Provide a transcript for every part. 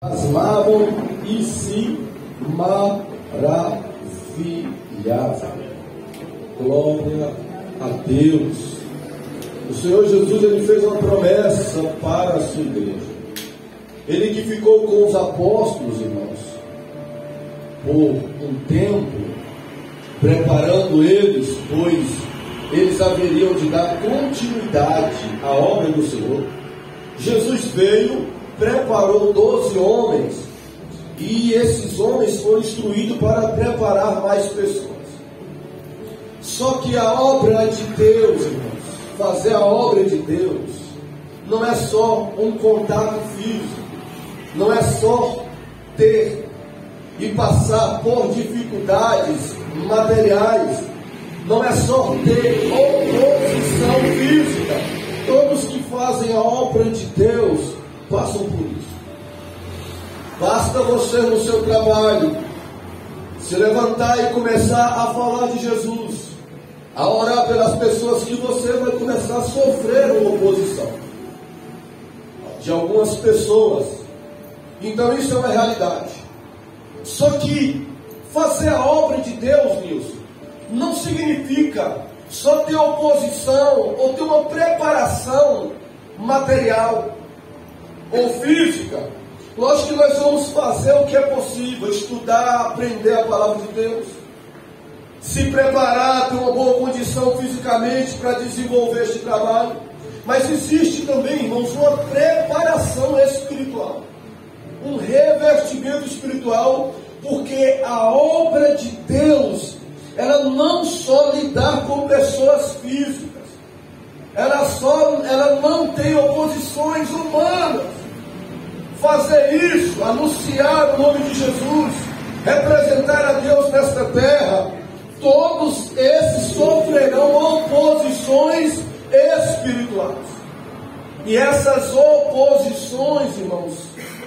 pasmavam e se maravilhavam. Glória a Deus. O Senhor Jesus, ele fez uma promessa para a sua igreja. Ele que ficou com os apóstolos, irmãos, por um tempo, preparando eles, pois eles haveriam de dar continuidade à obra do Senhor. Jesus veio, preparou 12 homens, e esses homens foram instruídos para preparar mais pessoas. Só que a obra de Deus, irmãos, fazer a obra de Deus, não é só um contato físico, não é só ter e passar por dificuldades materiais, não é só ter oposição física. Todos que fazem a obra de Deus passam por isso. Basta você no seu trabalho se levantar e começar a falar de Jesus, a orar pelas pessoas, que você vai começar a sofrer uma oposição de algumas pessoas. Então isso é uma realidade. Só que fazer a obra de Deus, Nilson, não significa só ter oposição ou ter uma preparação material ou física. Lógico que nós vamos fazer o que é possível, estudar, aprender a palavra de Deus, se preparar, ter uma boa condição fisicamente para desenvolver este trabalho. Mas existe também, irmãos, uma preparação espiritual, um revestimento espiritual, porque a obra de Deus, ela não só lidar com pessoas físicas, ela não tem oposições humanas. Fazer isso, anunciar o nome de Jesus, representar a Deus nesta terra, todos esses sofrerão oposições espirituais. E essas oposições, irmãos,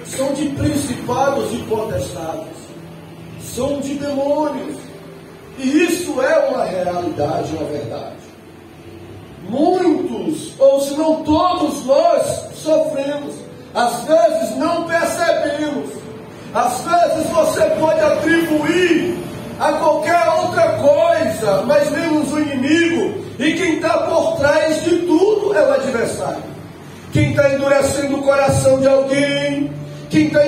são de principados e potestades, são de demônios. E isso é uma realidade, uma verdade. Muitos, ou se não todos nós, sofremos. Às vezes não percebemos. Às vezes você pode atribuir a qualquer outra coisa, mas menos o inimigo. E quem está por trás de tudo é o adversário. Quem está endurecendo o coração de alguém, quem está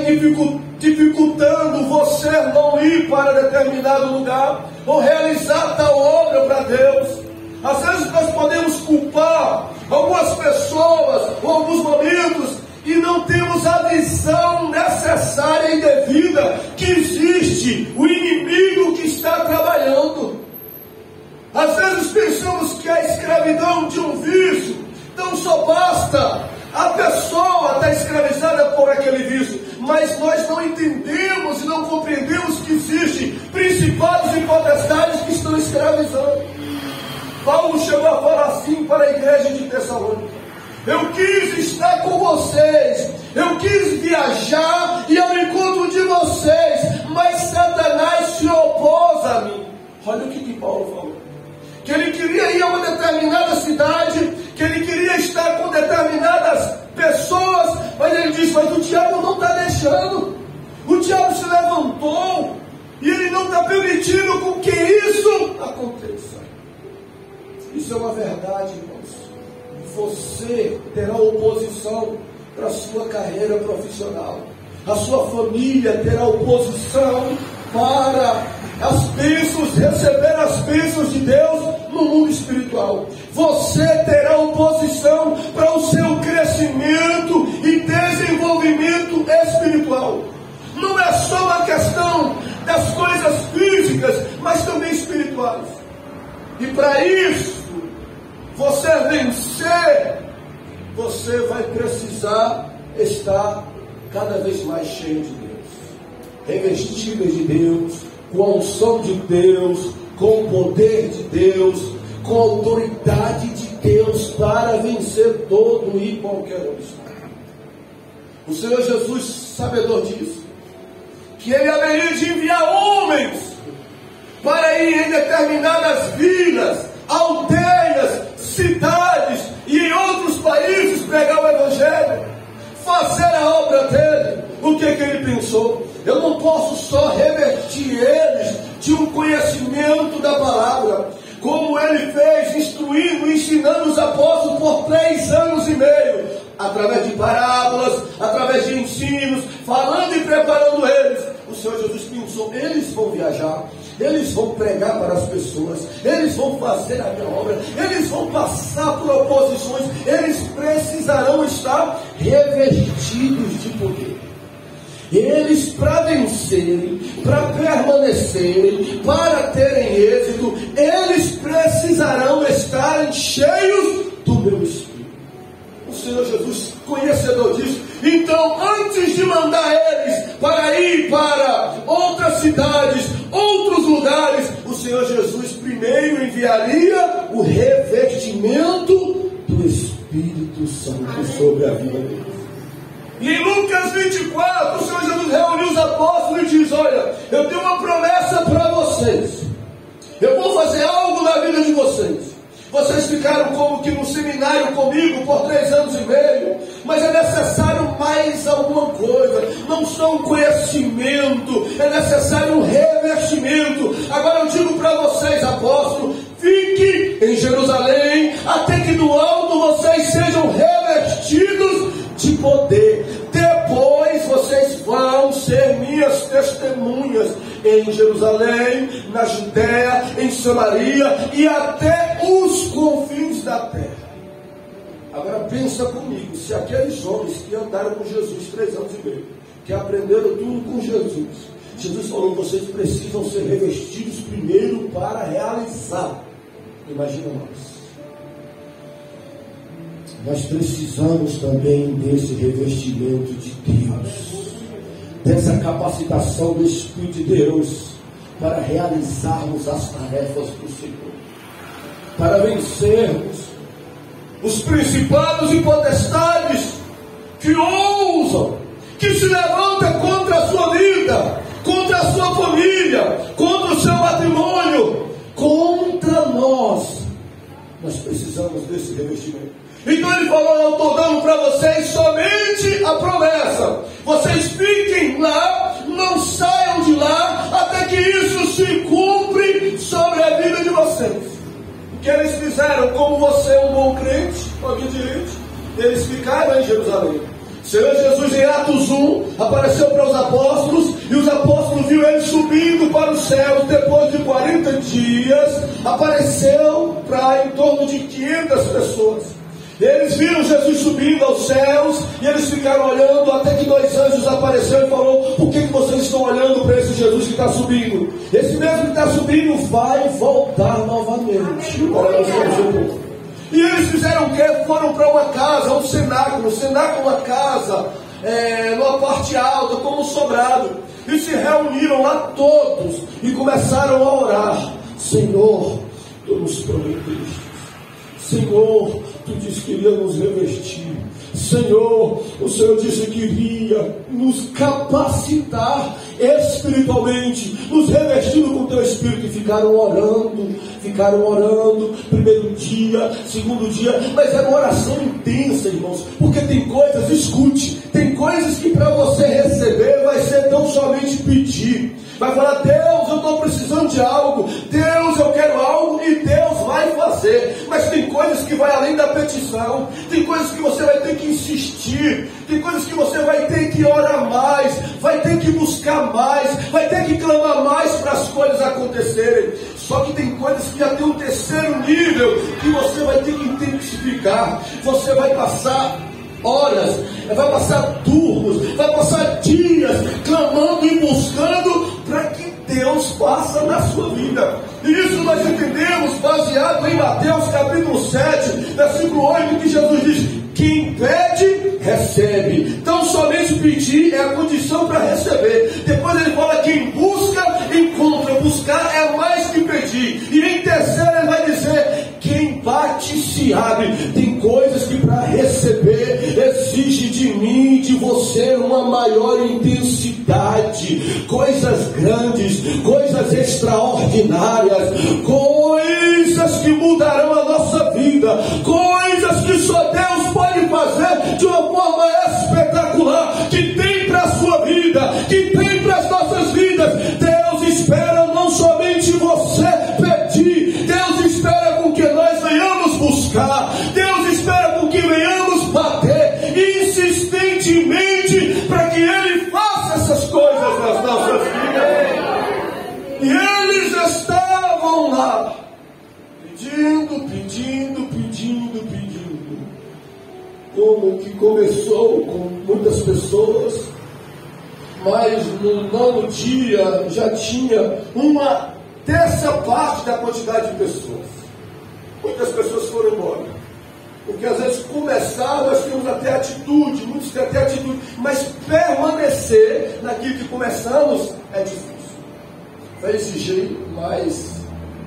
dificultando você não ir para determinado lugar, ou realizar tal obra para Deus. Às vezes nós podemos culpar algumas pessoas, ou alguns momentos, e não temos a visão necessária e devida que existe o inimigo que está trabalhando. Às vezes pensamos que a escravidão de um vício, então só basta a pessoa estar escravizada por aquele vício, mas nós não entendemos e não compreendemos que existe principados e potestades que estão escravizando. Paulo chegou a falar assim para a igreja de Tessalônica: eu quis estar com vocês, eu quis viajar e ao encontro de vocês, mas Satanás se opôs a mim. Olha o que Paulo falou: que ele queria ir a uma determinada cidade, que ele queria estar com determinadas pessoas, mas ele disse: mas o diabo não está deixando, o diabo se levantou e ele não está permitindo com que isso aconteça. Isso é uma verdade, irmãos. Você terá oposição para a sua carreira profissional. A sua família terá oposição para as bênçãos, receber as bênçãos de Deus no mundo espiritual. Você terá oposição para o seu crescimento e desenvolvimento espiritual. Não é só uma questão das coisas físicas, mas também espirituais. E para isso, você vencer, você vai precisar estar cada vez mais cheio de Deus, revestido de Deus, com a unção de Deus, com o poder de Deus, com a autoridade de Deus para vencer todo e qualquer obstáculo. O Senhor Jesus, sabedor disso, que Ele haveria de enviar homens para ir em determinadas vilas, aldeias, cidades e em outros países pregar o Evangelho, fazer a obra dele, o que ele pensou? Eu não posso só revertir eles de um conhecimento da palavra, como ele fez, instruindo, ensinando os apóstolos por 3 anos e meio, através de parábolas, através de ensinos, falando e preparando eles. O Senhor Jesus pensou, eles vão viajar, eles vão pregar para as pessoas, eles vão fazer a minha obra, eles vão passar por oposições, eles precisarão estar revestidos de poder. Eles, para vencerem, para permanecerem, para terem êxito, eles precisarão estar cheios do meu Espírito. O Senhor Jesus, conhecedor disso, então, antes de mandar eles para ir para outras cidades, outros lugares, o Senhor Jesus primeiro enviaria o revestimento do Espírito Santo sobre a vida deles. E em Lucas 24, o Senhor Jesus reuniu os apóstolos e diz, olha, eu tenho uma promessa para vocês. Eu vou fazer algo na vida de vocês. Vocês ficaram como que no seminário comigo por 3 anos e meio, mas é necessário mais alguma coisa, não só um conhecimento, é necessário um revestimento. Agora eu digo para vocês, apóstolos, fiquem em Jerusalém, até que do alto vocês sejam revestidos de poder. Depois vocês vão ser minhas testemunhas em Jerusalém, na Judéia, em Samaria e até os confins da terra. Agora pensa comigo, se aqueles homens que andaram com Jesus 3 anos e meio, que aprenderam tudo com Jesus, Jesus falou, vocês precisam ser revestidos primeiro para realizar. Imagina nós precisamos também desse revestimento de Deus, dessa capacitação do Espírito de Deus para realizarmos as tarefas do Senhor, para vencermos os principados e potestades que ousam, que se levantam contra a sua vida, contra a sua família, contra o seu patrimônio, contra nós. Nós precisamos desse revestimento. Então ele falou, eu estou dando para vocês somente a promessa. Vocês fiquem lá, não saiam de lá, até que isso se cumpre sobre a vida de vocês. O que eles fizeram, como você é um bom crente, obediente, eles ficaram em Jerusalém. O Senhor Jesus em Atos 1 apareceu para os apóstolos, e os apóstolos viram ele subindo para os céus. Depois de 40 dias apareceu para em torno de 500 pessoas. Eles viram Jesus subindo aos céus, e eles ficaram olhando, até que 2 anjos apareceram e falou, por que vocês estão olhando para esse Jesus que está subindo? Esse mesmo que está subindo vai voltar novamente. E eles fizeram o quê? Foram para uma casa, um cenáculo. O cenáculo é uma casa, numa parte alta, como um sobrado. E se reuniram lá todos e começaram a orar. Senhor, tu nos prometeste. Senhor, tu disse que iria nos revestir. Senhor, o Senhor disse que iria nos capacitar espiritualmente, nos revestindo com o teu Espírito. E ficaram orando, primeiro dia, segundo dia, mas é uma oração intensa, irmãos, porque tem coisas, escute, tem coisas que para você receber vai ser tão somente pedir. Vai falar, Deus, eu estou precisando de algo, Deus, eu quero algo, e Deus vai fazer. Mas tem coisas que vai além da petição, tem coisas que você vai ter que insistir, tem coisas que você vai ter que orar mais, vai ter que buscar mais, vai ter que clamar mais para as coisas acontecerem. Só que tem coisas que já tem um terceiro nível, que você vai ter que intensificar. Você vai passar horas, vai passar turnos, vai passar dias clamando e buscando para que Deus faça na sua vida. E isso nós entendemos baseado em Mateus capítulo 7, versículo 8, que Jesus diz, quem pede, recebe. Então somente pedir é a condição para receber. Depois ele fala, quem busca, encontra. Buscar é mais que pedir. E em terceiro ele vai dizer, quem bate se abre. Tem coisas que para receber exige de mim e de você uma maior intensidade, coisas grandes, coisas extraordinárias, coisas que mudarão a nossa vida, coisas que só Deus pode fazer de uma forma espetacular. pedindo. Como que começou com muitas pessoas, mas no 9º dia já tinha uma terça parte da quantidade de pessoas. Muitas pessoas foram embora. Porque às vezes começar, nós temos até atitude, muitos têm até atitude, mas permanecer naquilo que começamos é difícil. Vai exigir mais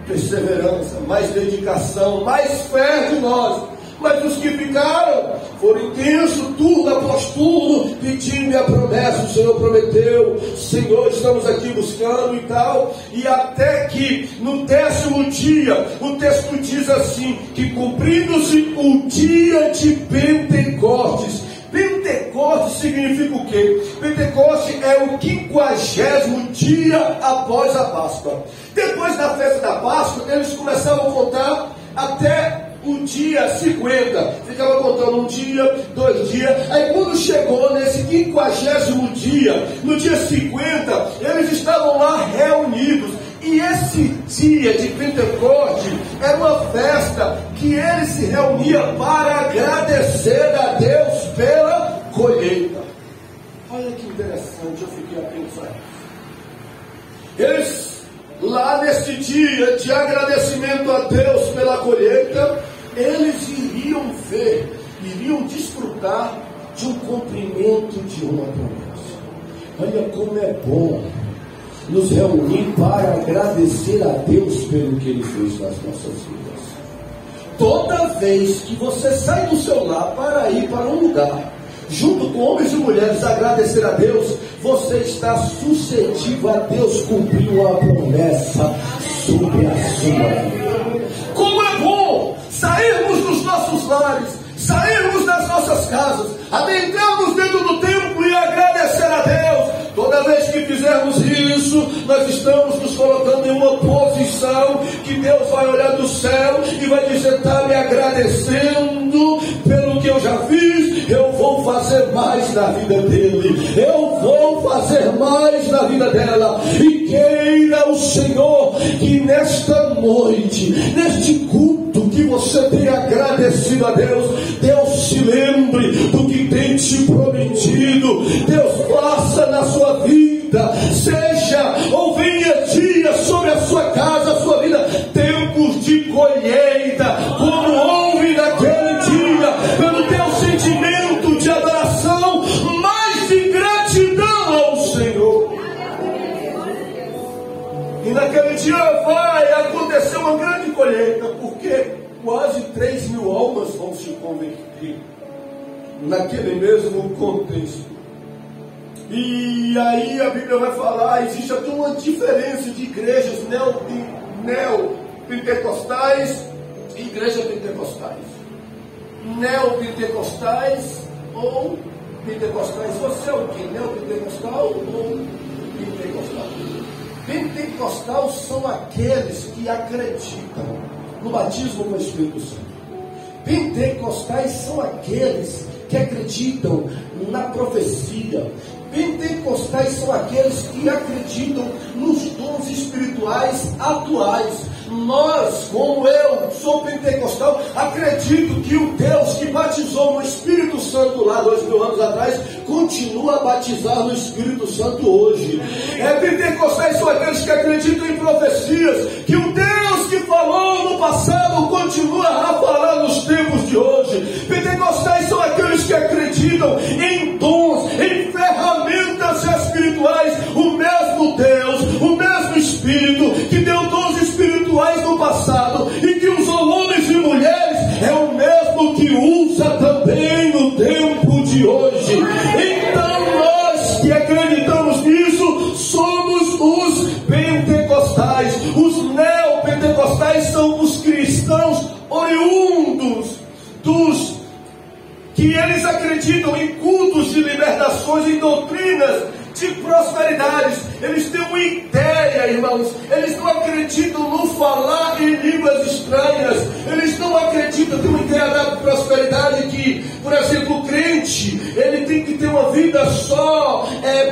perseverança, mais dedicação, mais fé de nós. Mas os que ficaram foram intensos, turno após turno, pedindo a promessa. O Senhor prometeu, Senhor, estamos aqui buscando e tal. E até que no 10º dia, o texto diz assim, que cumprindo-se o dia de Pentecostes. Pentecostes significa o quê? Pentecostes é o 50º dia após a Páscoa. Depois da festa da Páscoa, eles começavam a contar até o dia 50, ficava contando um dia, 2 dias, aí quando chegou nesse 50º dia, no dia 50, eles estavam lá reunidos, e esse dia de Pentecostes era uma festa que eles se reuniam para agradecer a Deus pela colheita. Olha que interessante, eu fiquei a pensar. Eles, lá nesse dia de agradecimento a Deus pela colheita, eles iriam desfrutar de um cumprimento de uma promessa. Olha como é bom nos reunir para agradecer a Deus pelo que Ele fez nas nossas vidas. Toda vez que você sai do seu lar para ir para um lugar, junto com homens e mulheres, agradecer a Deus, você está suscetível a Deus cumprir uma promessa sobre a sua vida. Como é bom sairmos dos nossos lares, sairmos das nossas casas, adentrarmos dentro do templo e agradecer a Deus. Toda vez que fizermos isso, nós estamos nos colocando em uma posição que Deus vai olhar do céu e vai dizer, está me agradecendo pelo que eu já fiz, eu vou fazer mais na vida dele, eu vou fazer mais na vida dela. E queira o Senhor que nesta noite, neste culto que você tem agradecido a Deus, Deus se lembre do que tem te prometido, Deus faça na sua vida, seja ou venha dias sobre a sua casa, a sua vida, tempos de colheita, como houve naquele dia, pelo teu sentimento de adoração, mais de gratidão ao Senhor. E naquele dia vai acontecer uma grande colheita, porque quase 3.000 almas vão se converter naquele mesmo contexto. E aí a Bíblia vai falar, existe até uma diferença de igrejas neopentecostais e igrejas pentecostais. Neopentecostais ou pentecostais. Você é o que? Neopentecostal ou pentecostal? Pentecostais são aqueles que acreditam no batismo com o Espírito Santo. Pentecostais são aqueles que acreditam na profecia. Pentecostais são aqueles que acreditam nos dons espirituais atuais. Nós, como eu, sou pentecostal, acredito que o Deus que batizou no Espírito Santo lá 2000 anos atrás, continua a batizar no Espírito Santo hoje. Pentecostais são aqueles que acreditam em profecias, que o Deus que falou no passado continua a falar nos tempos de hoje. Pentecostais são aqueles que acreditam em dons, em ferramentas espirituais. O mesmo Deus, o mesmo Espírito que deu dons espirituais no passado e que usou homens e mulheres, é o mesmo que usa também no tempo de hoje. Então nós que acreditamos nisso somos os pentecostais. Os neopentecostais são os cristãos oriundos dos que eles acreditam em cultos de libertações e doutrinas de prosperidades. Eles têm uma ideia, irmãos, eles não acreditam no falar em línguas estranhas, eles não acreditam, tem uma ideia da prosperidade que, por exemplo, o crente, ele tem que ter uma vida só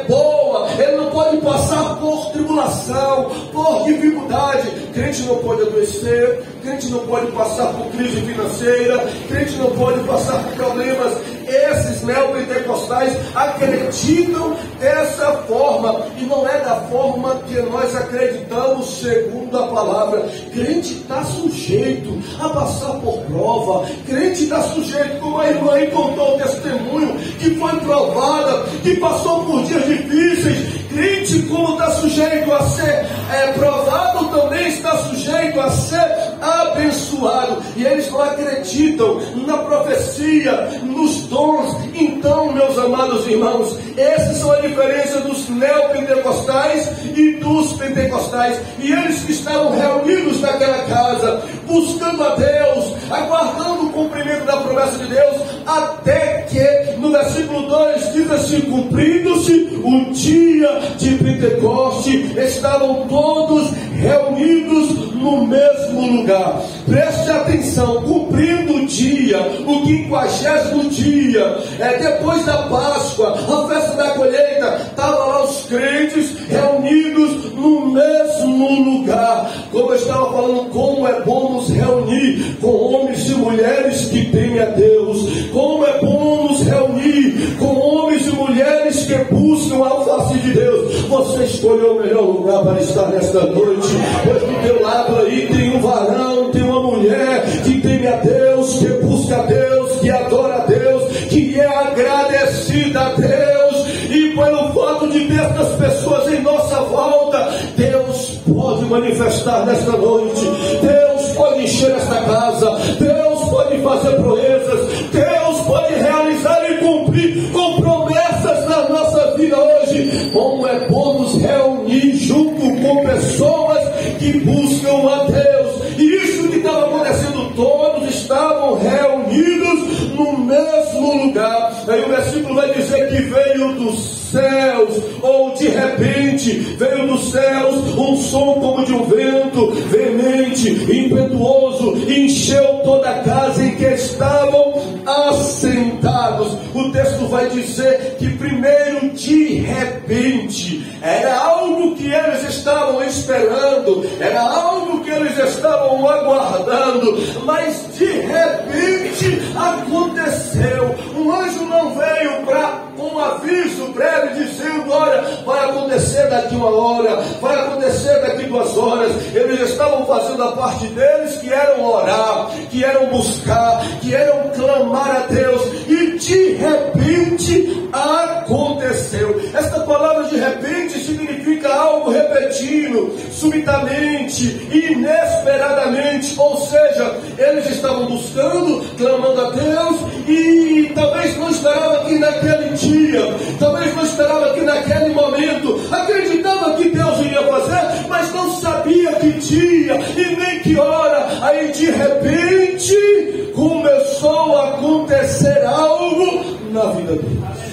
boa, ele não pode passar por tribulação, por por dificuldade. Crente não pode adoecer, crente não pode passar por crise financeira, crente não pode passar por problemas. Esses neopentecostais acreditam dessa forma, e não é da forma que nós acreditamos segundo a palavra. Crente está sujeito a passar por prova, crente está sujeito, como a irmã aí contou o testemunho, que foi provada, que passou por dias difíceis. Crente, como está sujeito a ser provado, também está sujeito a ser abençoado. E eles não acreditam na profecia, nos dons. Então, meus amados irmãos, essas são a diferença dos neopentecostais e dos pentecostais. E eles que estavam reunidos naquela casa, buscando a Deus, aguardando o cumprimento da promessa de Deus, até que, no versículo 2, diz assim: cumprindo-se o dia de Pentecoste, estavam todos reunidos no mesmo lugar. Preste atenção, cumprindo o dia, o 50º dia, depois da Páscoa, a festa da colheita, estavam lá os crentes reunidos no mesmo lugar. Como eu estava falando, como é bom nos reunir com homens e mulheres que temem a Deus, como é bom nos reunir com homens e mulheres que buscam a face de Deus. Você escolheu o melhor lugar para estar nesta noite, pois do teu lado aí tem um varão, tem uma mulher que teme a Deus, que busca a Deus, que adora a Deus, que é agradecida a Deus. E pelo fato de ter estas pessoas em nossa volta, Deus pode manifestar nesta noite, Deus pode encher esta casa, Deus pode fazer proezas, Deus pode realizar e cumprir com promessas na nossa vida hoje. Como é bom nos reunir junto com pessoas que buscam a Deus. E isso que estava acontecendo, todos estavam reunidos no mesmo lugar. Aí o versículo vai dizer que veio dos céus, ou de repente veio dos céus um som como de um vento veemente, impetuoso, encheu toda a casa em que estavam assentados. O texto vai dizer que primeiro, de repente, era algo que eles estavam esperando, era algo que eles estavam aguardando, mas de repente aconteceu. Um anjo não veio para um aviso breve dizendo: olha, vai acontecer daqui 1 hora, vai acontecer daqui 2 horas. Eles estavam fazendo a parte deles, que eram orar, que eram buscar, que eram clamar a Deus, e de repente aconteceu. Esta palavra de repente significa algo repentino, subitamente, inesperadamente. Ou seja, eles estavam buscando, clamando a Deus, e talvez não esperava que naquele dia, talvez não esperava que naquele momento, acreditava que Deus iria fazer, mas não sabia que dia e nem que hora. Aí de repente começou a acontecer algo na vida deles.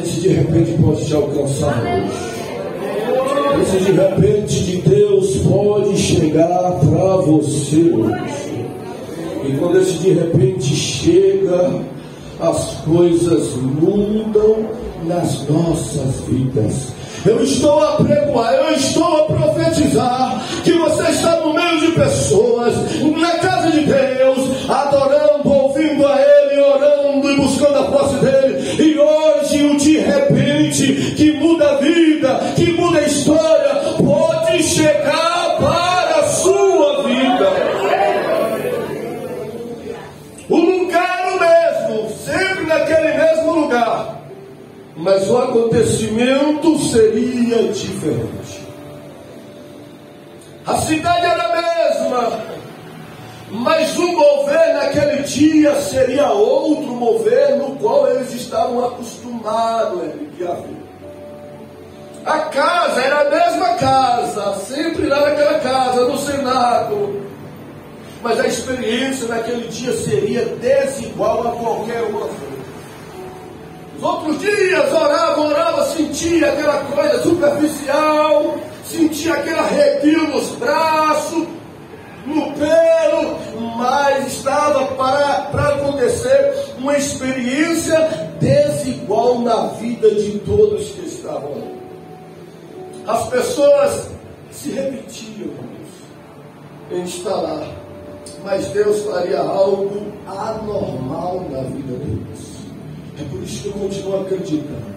Esse de repente pode te alcançar hoje. Esse de repente de Deus pode chegar para você hoje. E quando esse de repente chega, as coisas mudam nas nossas vidas. Eu estou a pregoar, eu estou a profetizar que você está no meio de pessoas, na casa de Deus, adorando, ouvindo a Ele, orando e buscando a face dEle. E hoje o de repente que muda a vida, que muda a história, pode chegar para a sua vida. O lugar é o mesmo, sempre naquele mesmo lugar, mas o acontecimento seria diferente. A cidade era a mesma, mas o mover naquele dia seria outro mover no qual eles estavam acostumados a ver. A casa era a mesma casa, sempre lá naquela casa, no cenáculo, mas a experiência naquele dia seria desigual a qualquer outra. Os outros dias orava, sentia aquela coisa superficial, sentia aquele arrepio nos braços, no pelo, mas estava para acontecer uma experiência desigual na vida de todos que estavam ali. as pessoas se repetiam em estar lá, mas Deus faria algo anormal na vida deles. É por isso que eu continuo acreditando,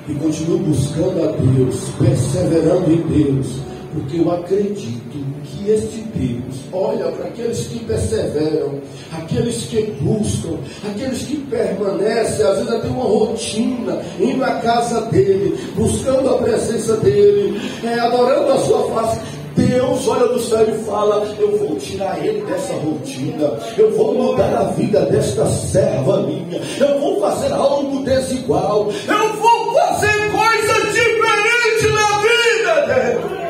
e continuo buscando a Deus, perseverando em Deus, porque eu acredito que este Deus olha para aqueles que perseveram, aqueles que buscam, aqueles que permanecem, às vezes até uma rotina, indo à casa dele, buscando a presença dele, adorando a sua face. Deus olha do céu e fala: eu vou tirar ele dessa rotina, eu vou mudar a vida desta serva minha, eu vou fazer algo desigual, eu vou fazer coisas diferentes na vida dele.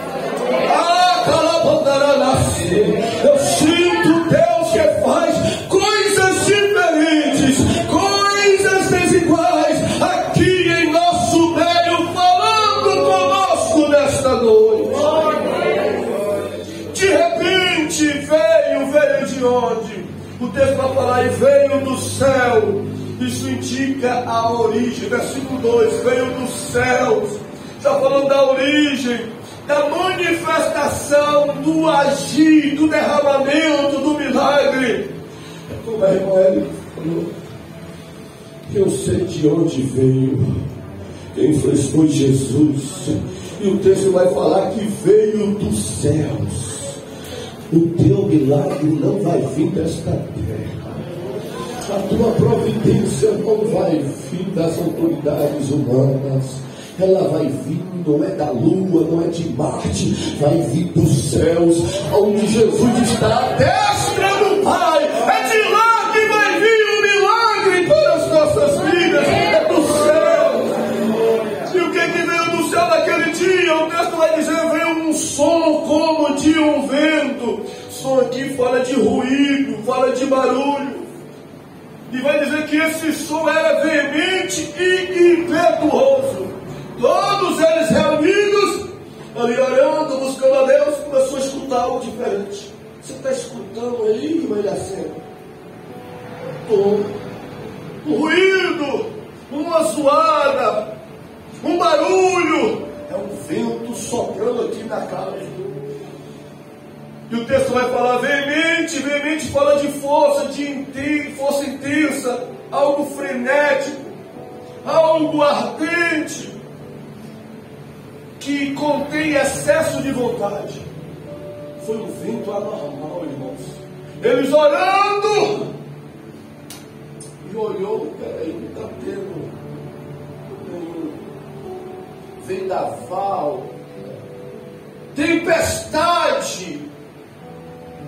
Eu sinto Deus que faz coisas diferentes, coisas desiguais aqui em nosso meio, falando conosco nesta noite. De repente veio de onde? O texto vai falar: e veio do céu. Isso indica a origem. Versículo 2: veio dos céus. Está falando da origem, da manifestação, do agir, do derramamento, do milagre. Como a irmã Eli falou, eu sei de onde veio. Quem foi Jesus. E o texto vai falar que veio dos céus. O teu milagre não vai vir desta terra. A tua providência não vai vir das autoridades humanas. Ela vai vir, não é da lua, não é de Marte, vai vir dos céus, onde Jesus está, à destra do Pai. É de lá que vai vir o milagre para as nossas vidas. É do céu. E o que veio do céu naquele dia? O texto vai dizer: veio um som como de um vento. Som aqui fala de ruído, fala de barulho. E vai dizer que esse som era veemente e impetuoso. Todos eles reunidos, ali orando, buscando a Deus, começou a escutar algo diferente. Você está escutando aí, irmã Ilhacena? Um ruído, uma zoada, um barulho. É um vento soprando aqui na casa. E o texto vai falar veemente fala de força, força intensa, algo frenético, algo ardente, que contém excesso de vontade. Foi um vento anormal, irmãos. Eles orando, e olhou: peraí, não está tendo vendaval, tempestade.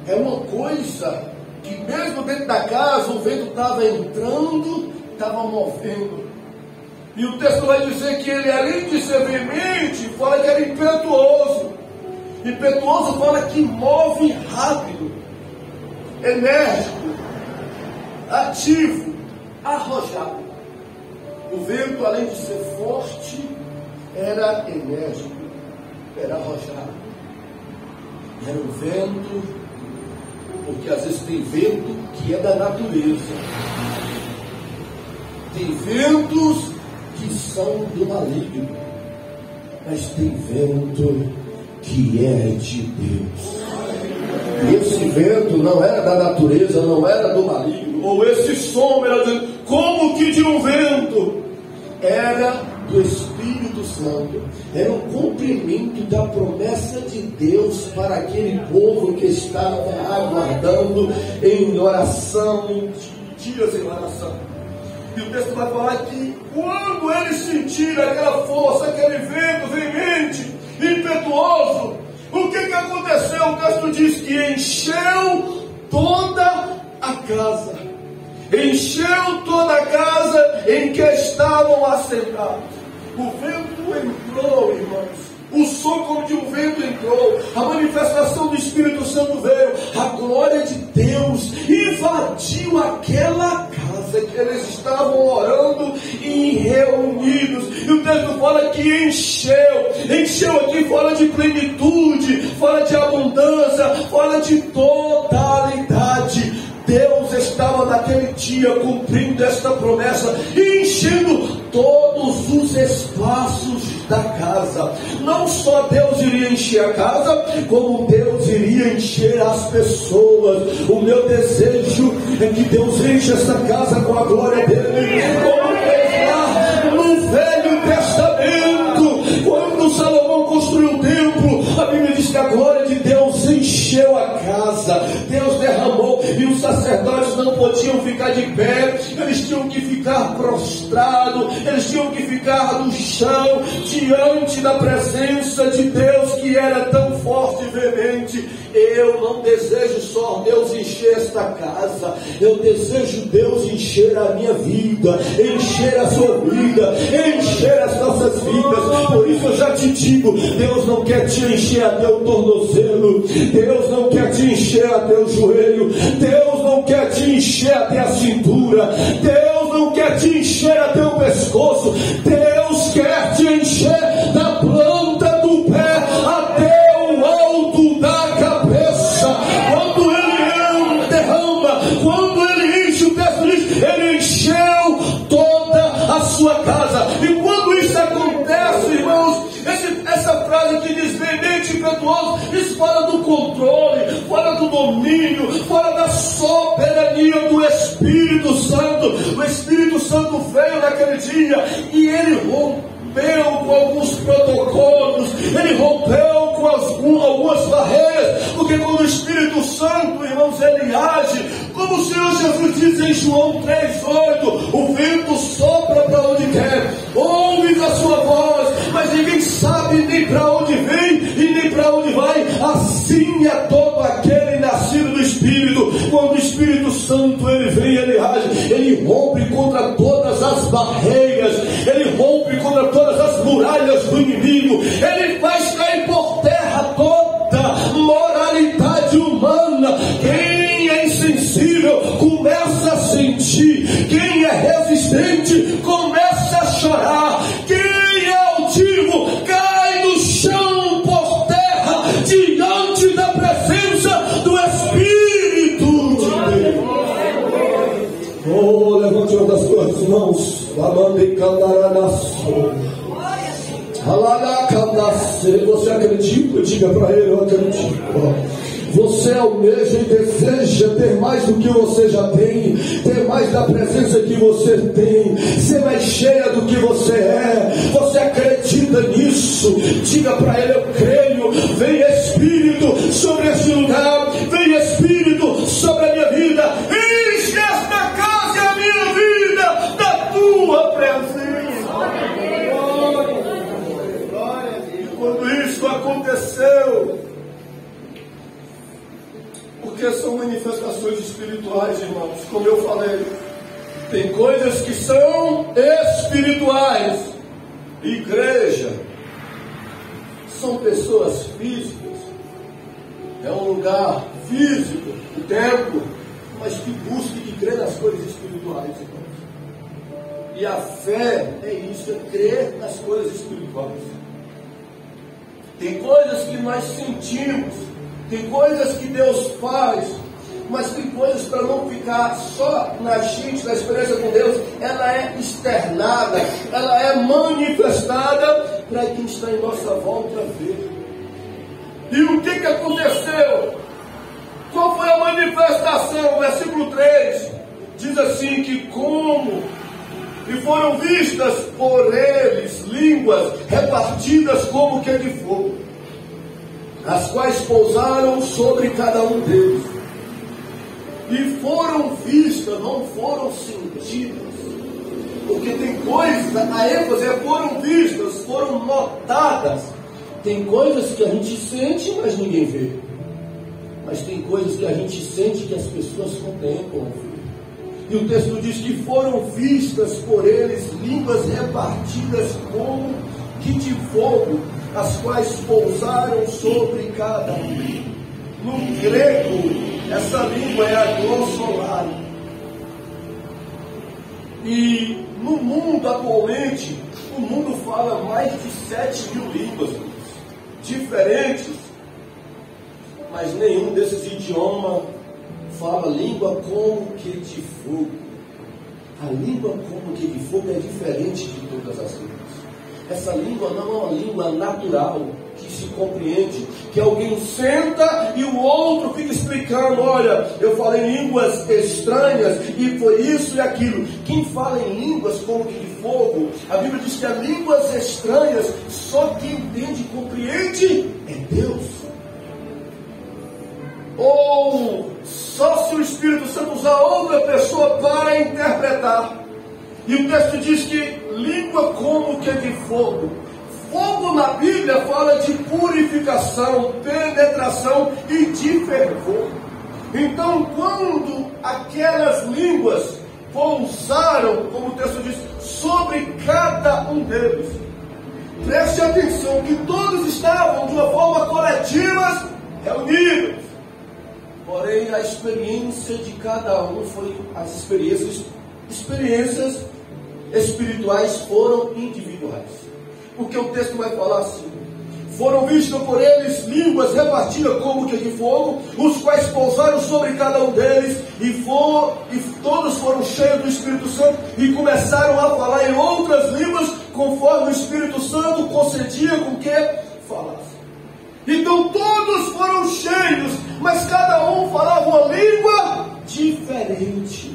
É uma coisa que mesmo dentro da casa o vento estava entrando, estava movendo. E o texto vai dizer que ele, além de ser veemente, fala que era impetuoso. Impetuoso fala que move rápido, enérgico, ativo, arrojado. O vento, além de ser forte, era enérgico, era arrojado. Era um vento, porque às vezes tem vento que é da natureza. Tem ventos que são do maligno, mas tem vento que é de Deus. E esse vento não era da natureza, não era do maligno. Ou esse som era como que de um vento, era do Espírito Santo. Era um cumprimento da promessa de Deus para aquele povo que estava aguardando em oração, em dias em oração. E o texto vai falar que quando eles sentiram aquela força, aquele vento veemente, impetuoso, o que aconteceu? O texto diz que encheu toda a casa. Encheu toda a casa em que estavam assentados. O vento entrou, irmãos. O som como de um vento entrou. A manifestação do Espírito Santo veio. A glória de Deus invadiu aquela casa que eles estavam orando e reunidos. E o texto fala que encheu. Encheu aqui fala de plenitude, fala de abundância, fala de totalidade. Deus estava naquele dia cumprindo esta promessa e enchendo todos os espaços da casa. Não só Deus iria encher a casa, como Deus iria encher as pessoas. O meu desejo é que Deus enche esta casa com a glória dele, como fez lá no Velho Testamento, quando Salomão construiu o templo. A Bíblia diz que a glória de Deus encheu a casa, Deus derramou, e os sacerdotes não podiam ficar de pé, eles tinham que ficar prostrados, eles tinham que ficar no chão, diante da presença de Deus, que era tão forte e veemente. Eu não desejo só Deus encher esta casa, eu desejo Deus encher a minha vida, encher a sua vida, encher as nossas vidas. Por isso eu já te digo, Deus não quer te encher até o tornozelo, Deus não quer te encher até o joelho, Deus não quer te encher até a cintura, Deus não quer te encher até o pescoço, Deus quer te encher da planta do pé até o alto da cabeça. Quando Ele derrama, quando Ele enche, o texto diz, Ele encheu toda a sua casa. E quando isso acontece, irmãos, essa frase que diz veemente e impetuoso, isso fala do controle, fala do domínio, fala da soberania do Espírito Santo. O Espírito Santo veio naquele dia e Ele rompeu com alguns protocolos, Ele rompeu com algumas barreiras, porque quando o Espírito Santo, irmãos, Ele age, como o Senhor Jesus diz em João 3,8, o vento sopra para onde quer, ouve a sua voz, mas ninguém sabe nem para onde vem e nem para onde vai. Assim é todo aquele nascido do Espírito. Quando o Espírito Santo Ele vem, Ele age, Ele rompe contra todas as barreiras, Ele rompe contra todas as muralhas do inimigo, Ele faz cair por terra toda moralidade humana. Quem é insensível começa a sentir, quem é resistente começa a chorar, quem é altivo cai no chão por terra diante da presença do Espírito de Deus. Oh, levante uma das suas mãos, você acredita? Diga para Ele, eu acredito. Você almeja e deseja ter mais do que você já tem, ter mais da presença que você tem, ser mais cheia do que você é. Você acredita nisso? Diga para Ele, eu creio. Vem Espírito sobre este lugar, vem Espírito sobre a minha vida, enche esta casa e a minha vida da tua presença. E quando isso aconteceu, porque são manifestações espirituais, irmãos, como eu falei, tem coisas que são espirituais. Igreja são pessoas físicas, é um lugar físico, o templo, mas que busca e crê nas coisas espirituais, irmãos. E a fé é isso, é crer nas coisas espirituais. Tem coisas que nós sentimos, tem coisas que Deus faz, mas tem coisas para não ficar só na gente, na experiência com Deus. Ela é externada, ela é manifestada para quem está em nossa volta ver. E o que aconteceu? Qual foi a manifestação? Versículo 3 diz assim, que como e foram vistas por eles línguas repartidas como que de fogo, as quais pousaram sobre cada um deles. E foram vistas, não foram sentidas. Porque tem coisas, a ênfase é foram vistas, foram notadas. Tem coisas que a gente sente, mas ninguém vê. Mas tem coisas que a gente sente que as pessoas contemplam. E o texto diz que foram vistas por eles línguas repartidas como que de fogo, as quais pousaram sobre cada um. No grego, essa língua é a glossolalia. E no mundo atualmente, o mundo fala mais de 7.000 línguas diferentes, mas nenhum desses idiomas fala língua como que de fogo. A língua como que de fogo é diferente de todas as línguas. essa língua não é uma língua natural, que se compreende, que alguém senta e o outro fica explicando, olha, eu falei línguas estranhas e foi isso e aquilo. Quem fala em línguas como que de fogo, a Bíblia diz que as línguas estranhas, só quem entende e compreende é Deus. Ou só se o Espírito Santo usar outra pessoa para interpretar. E o texto diz que língua como que é de fogo. Fogo na Bíblia fala de purificação, penetração e de fervor. Então, quando aquelas línguas pousaram, como o texto diz, sobre cada um deles, preste atenção que todos estavam de uma forma coletiva reunidos. Porém, a experiência de cada um foi, as experiências espirituais foram individuais. Porque o texto vai falar assim: foram vistas por eles línguas repartidas como que de fogo, os quais pousaram sobre cada um deles, e todos foram cheios do Espírito Santo e começaram a falar em outras línguas, conforme o Espírito Santo concedia com que falasse. Então todos foram cheios, mas cada um falava uma língua diferente.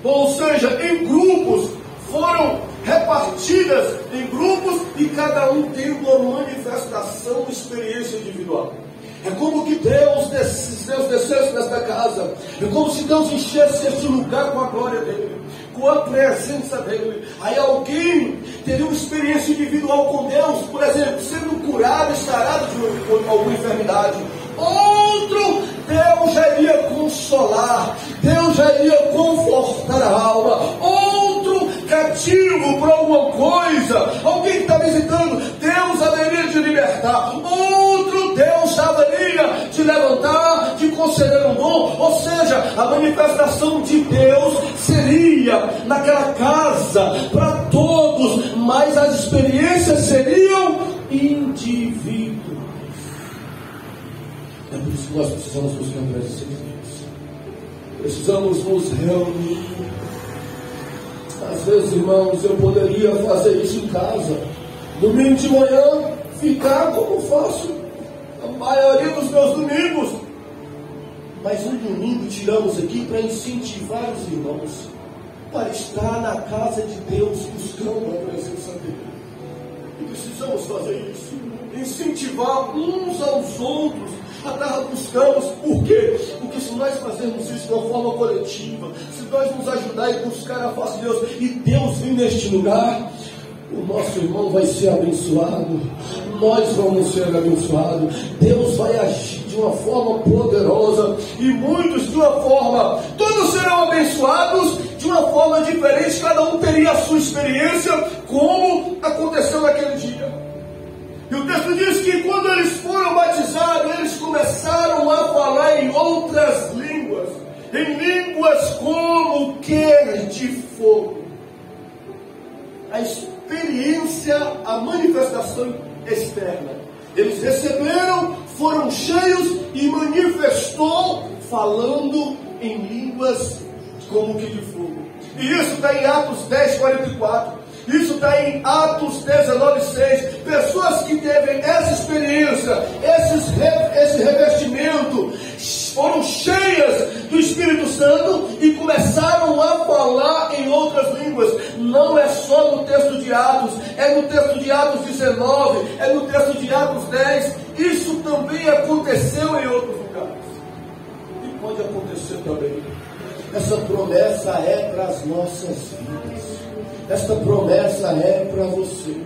Ou seja, em grupos, foram repartidas em grupos e cada um tem uma manifestação, uma experiência individual. É como que Deus descesse nesta casa. É como se Deus enchesse este lugar com a glória dele, com a presença dele. Aí alguém teria uma experiência individual com Deus, por exemplo, sendo curado e sarado de alguma enfermidade. Outro, Deus já iria consolar, Deus já iria confortar a alma. Outro, cativo por alguma coisa, alguém que está visitando, Deus haveria de libertar. Outro, Deus haveria de levantar, de conceder um dom. Ou seja, a manifestação de Deus seria naquela casa para todos, mas as experiências seriam individuais. É por isso que nós precisamos buscar a presença de Deus. Precisamos nos reunir. Às vezes, irmãos, eu poderia fazer isso em casa. Domingo de manhã, ficar como faço a maioria dos meus domingos. Mas um domingo tiramos aqui para incentivar os irmãos para estar na casa de Deus, buscando a presença dele. E precisamos fazer isso. Incentivar uns aos outros. Buscamos, por quê? Porque se nós fazermos isso de uma forma coletiva, se nós nos ajudar e buscar a face de Deus, e Deus vir neste lugar, o nosso irmão vai ser abençoado, nós vamos ser abençoados, Deus vai agir de uma forma poderosa, e muitos de uma forma, todos serão abençoados de uma forma diferente, cada um teria a sua experiência, como aconteceu naquele dia. E o texto diz que quando eles foram batizados, eles começaram a falar em outras línguas, em línguas como que de fogo. A experiência, a manifestação externa. Eles receberam, foram cheios e manifestou falando em línguas como que de fogo. E isso está em Atos 10:44. Isso está em Atos 19:6. Pessoas que teve essa experiência, esse revestimento, foram cheias do Espírito Santo e começaram a falar em outras línguas. Não é só no texto de Atos, é no texto de Atos 19, é no texto de Atos 10. Isso também aconteceu em outros lugares. E pode acontecer também. Essa promessa é para as nossas vidas. Esta promessa é para você.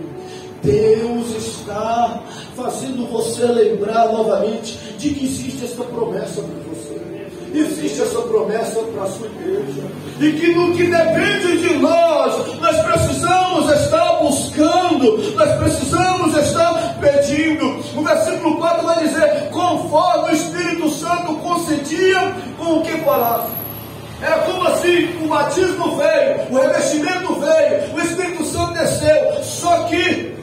Deus está fazendo você lembrar novamente de que existe esta promessa para você. Existe essa promessa para a sua igreja. E que no que depende de nós precisamos estar buscando, nós precisamos estar pedindo. O versículo 4 vai dizer: conforme o Espírito Santo concedia com o que falasse. É como assim, o batismo veio, o revestimento veio, o Espírito Santo desceu, só que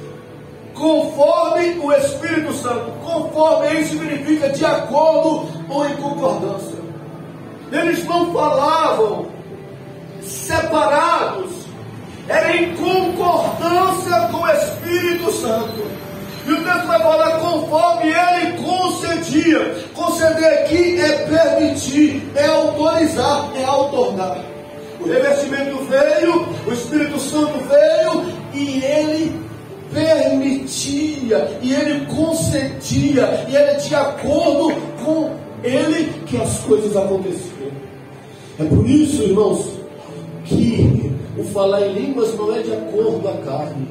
conforme o Espírito Santo, conforme ele significa de acordo ou em concordância. Eles não falavam separados, era em concordância com o Espírito texto vai falar conforme ele concedia. Conceder aqui é permitir, é autorizar, é outorgar. O revestimento veio, o Espírito Santo veio e ele permitia, e ele concedia, e era de acordo com ele que as coisas aconteciam. É por isso, irmãos, que o falar em línguas não é de acordo à carne.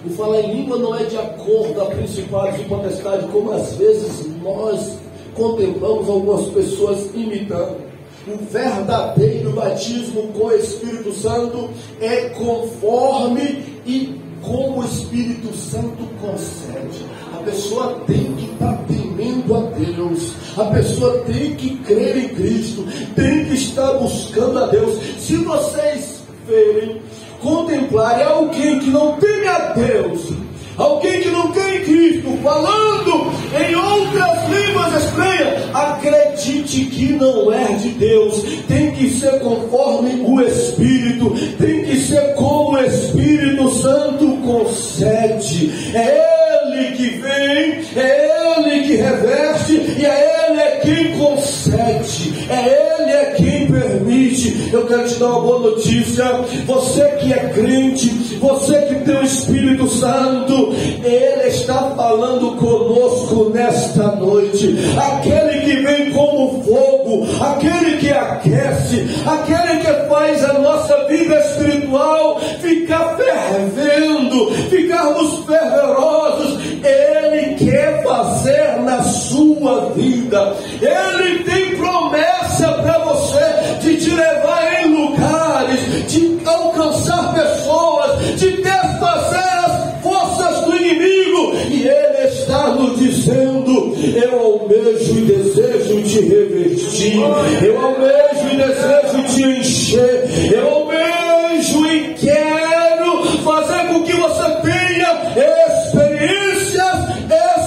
O falar em língua não é de acordo a principados e potestades, como às vezes nós contemplamos algumas pessoas imitando. O verdadeiro batismo com o Espírito Santo é conforme e como o Espírito Santo concede. A pessoa tem que estar temendo a Deus, a pessoa tem que crer em Cristo, tem que estar buscando a Deus. Se vocês verem, contemplarem alguém que não teme a Deus, alguém que não tem Cristo, falando em outras línguas estranhas, acredite que não é de Deus. Tem que ser conforme o Espírito, tem que ser como o Espírito Santo concede. É Ele que vem, é Ele que reveste, e é Ele quem concede, é Ele quem permite. Eu quero te dar uma boa notícia: você que é crente, você que tem o Espírito Santo, Ele está falando conosco nesta noite. Aquele que vem como fogo, aquele que aquece, aquele que faz a nossa vida espiritual ficar fervendo, ficarmos fervorosos. Ele quer fazer na sua vida. Ele tem promessa para você de te levar em lugares, de alcançar pessoas, de desfazer as forças do inimigo. E Ele está nos dizendo: eu almejo e desejo te revestir, eu almejo e desejo te encher, eu almejo e quero fazer com que você tenha experiências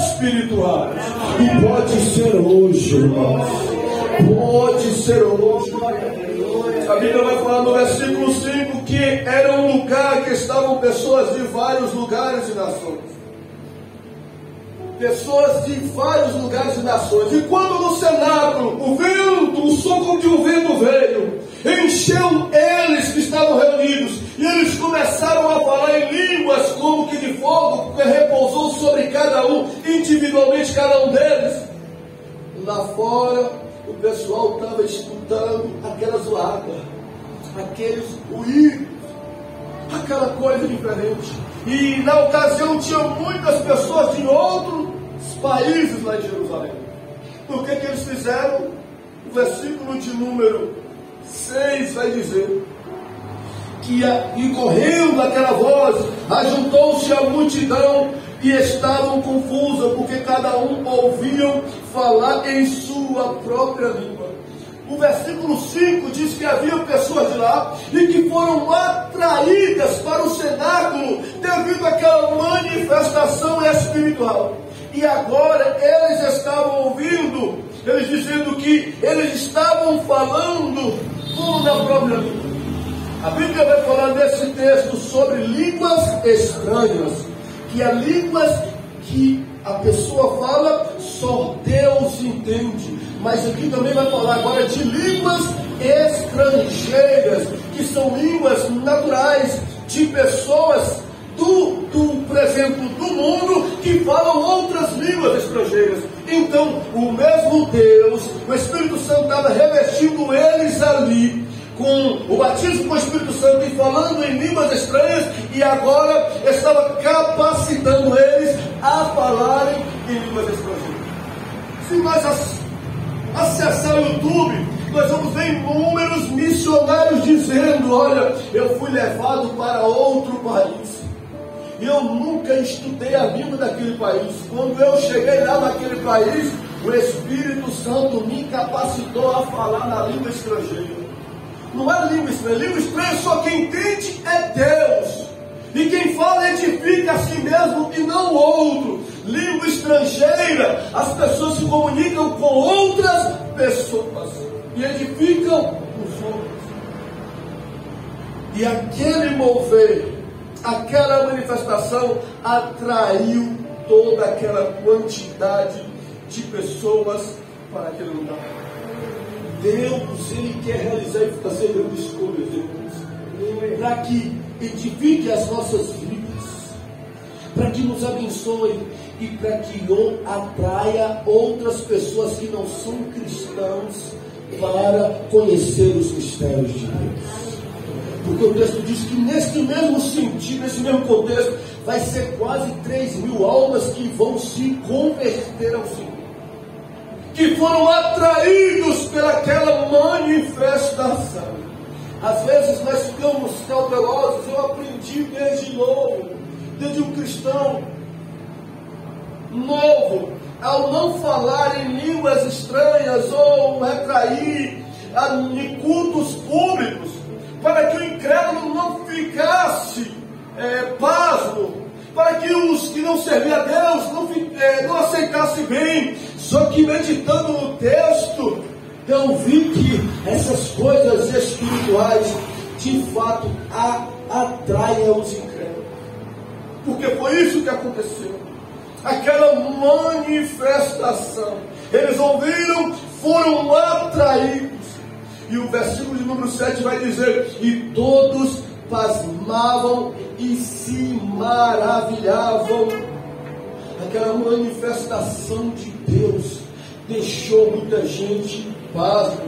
espirituais. E pode ser hoje, irmãos, pode ser hoje. A Bíblia vai falar no versículo 5 que era um lugar que estavam pessoas de vários lugares e nações. Pessoas de vários lugares e nações. E quando no cenáculo o vento, o som como de um vento veio, encheu eles que estavam reunidos, e eles começaram a falar em línguas como que de fogo, que repousou sobre cada um, individualmente cada um deles. Lá fora o pessoal estava escutando aquela zoada, aqueles ruídos, aquela coisa diferente. E na ocasião tinha muitas pessoas de outros países lá em Jerusalém. O que eles fizeram? O versículo de número 6 vai dizer que, e correndo aquela voz, ajuntou-se a multidão e estavam confusa, porque cada um ouvia falar em sua própria língua. O versículo 5 diz que havia pessoas de lá e que foram atraídas para o cenáculo devido àquela manifestação espiritual. E agora eles estavam ouvindo, eles dizendo que eles estavam falando como na própria língua. A Bíblia vai falar nesse texto sobre línguas estranhas, que é línguas que a pessoa fala, só Deus entende. Mas aqui também vai falar agora de línguas estrangeiras, que são línguas naturais de pessoas por exemplo, do mundo, que falam outras línguas estrangeiras. Então, o mesmo Deus, o Espírito Santo estava revestindo eles ali, com o batismo com o Espírito Santo e falando em línguas estranhas, e agora estava capacitando eles a falarem em línguas estrangeiras. Se nós acessar o YouTube, nós vamos ver inúmeros missionários dizendo: olha, eu fui levado para outro país, e eu nunca estudei a língua daquele país. Quando eu cheguei lá naquele país, o Espírito Santo me capacitou a falar na língua estrangeira. Não é língua estranha. Língua estranha só quem entende é Deus. E quem fala edifica a si mesmo e não o outro. Língua estrangeira, as pessoas se comunicam com outras pessoas e edificam os outros. E aquele mover, aquela manifestação atraiu toda aquela quantidade de pessoas para aquele lugar. Deus, Ele quer realizar e fazer grandes coisas, irmãos, para que edifique as nossas vidas, para que nos abençoe e para que atraia outras pessoas que não são cristãos para conhecer os mistérios de Deus. Porque o texto diz que nesse mesmo sentido, nesse mesmo contexto, vai ser quase 3.000 almas que vão se converter ao Senhor, que foram atraídos pelaquela manifestação. Às vezes nós ficamos cautelosos. Eu aprendi desde novo, desde um cristão novo, ao não falar em línguas estranhas ou retrair em cultos públicos, para que o incrédulo não ficasse pasmo, para que os que não serviam a Deus não aceitassem bem. Só que meditando no texto, eu vi que essas coisas espirituais de fato atraem os incrédulos, porque foi isso que aconteceu. Aquela manifestação, eles ouviram, foram atraídos. E o versículo de número 7 vai dizer: e todos pasmavam e se maravilhavam. Aquela manifestação de Deus deixou muita gente pasmo,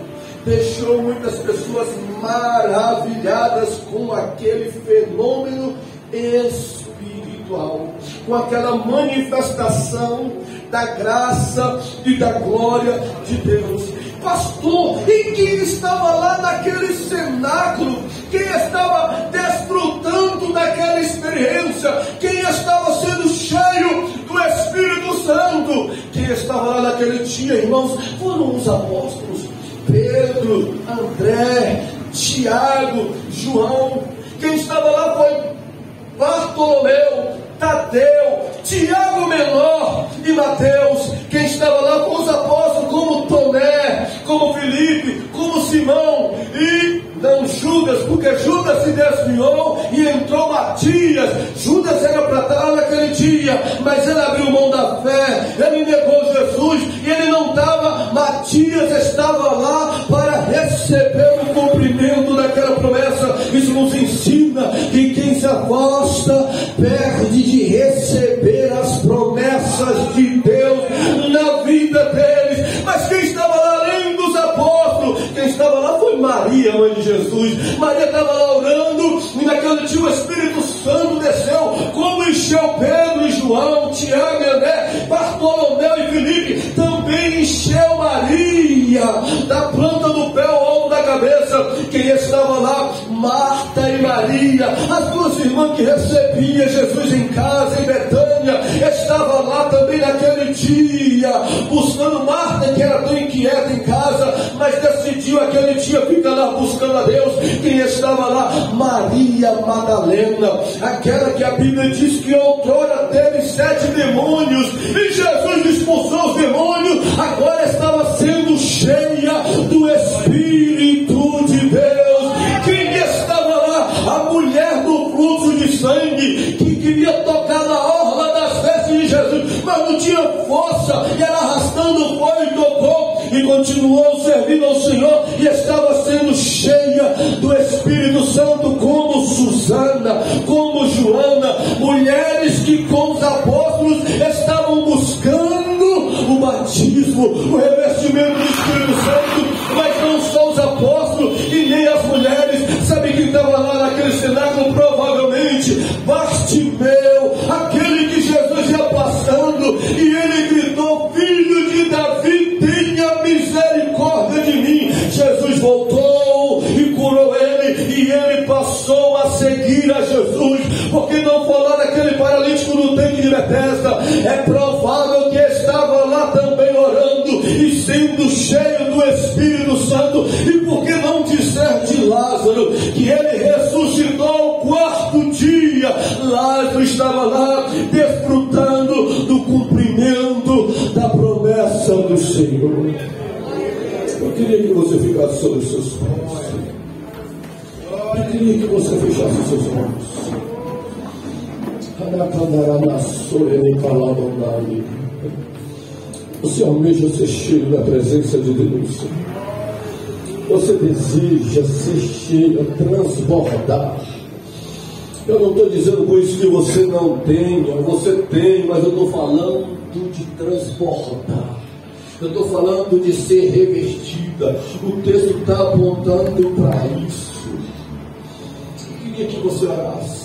deixou muitas pessoas maravilhadas com aquele fenômeno espiritual, com aquela manifestação da graça e da glória de Deus. Pastor, e quem estava lá naquele cenáculo? Quem estava desfrutando daquela experiência? Quem estava sendo cheio do Espírito Santo? Quem estava lá naquele dia, irmãos? Foram os apóstolos Pedro, André, Tiago, João. Quem estava lá foi Bartolomeu, Tadeu, Tiago menor e Mateus. Quem estava lá com os apóstolos como Tomé, como Filipe, como Simão, e não Judas, porque Judas se desviou e entrou Matias. Judas era para estar lá naquele dia, mas ele abriu mão da fé, ele negou Jesus e ele não estava. Matias estava lá para receber o cumprimento daquela promessa. Isso nos ensina que quem se afasta perde de receber as promessas de Deus na vida deles. Mas quem estava lá além dos apóstolos, quem estava lá foi Maria, mãe de Jesus. Maria estava lá orando, e naquele dia o Espírito Santo desceu, como encheu Pedro e João, Tiago e André, Bartolomeu e Filipe, também encheu Maria, da planta do pé ao alto da cabeça. Quem estava lá? Marta e Maria, as duas irmãs que recebiam Jesus em casa, em Betânia, estava lá também naquele dia, buscando. Marta, que era tão inquieta em casa, mas decidiu aquele dia ficar lá buscando a Deus. Quem estava lá? Maria Madalena, aquela que a Bíblia diz que outrora teve 7 demônios, e Jesus expulsou os demônios, agora estava sendo cheia do Espírito de Deus. Quem estava lá? A mulher do fluxo de sangue, que queria tocar na orla das vestes de Jesus, mas não tinha força, e ela arrastando foi e tocou, e continuou servindo ao Senhor, e estava sendo cheia do Espírito Santo, como Susana, como Joana, mulheres que com os apóstolos estavam buscando o batismo, o revestimento do Espírito Santo. Mas não só os apóstolos e nem as mulheres. Sabe quem estava lá naquele cenáculo? Provavelmente Bartimeu, aquele que Jesus ia passando, e ele gritou: filho de Davi, tenha misericórdia de mim. Jesus voltou e curou ele, e ele passou a seguir a Jesus. Porque não falar daquele paralítico no tanque de Betesda? É provável que estava lá também orando e sendo cheio do Espírito Santo. E por que não dizer de Lázaro, que ele ressuscitou ao 4º dia? Lázaro estava lá desfrutando do cumprimento da promessa do Senhor. Eu queria que você ficasse sobre os seus pés. Eu queria que você fechasse os seus olhos. Você almeja ser cheio da presença de Deus. Você deseja ser cheio, transbordar. Eu não estou dizendo com isso que você não tenha, você tem, mas eu estou falando de transbordar. Eu estou falando de ser revestida. O texto está apontando para isso. Eu queria que você orasse.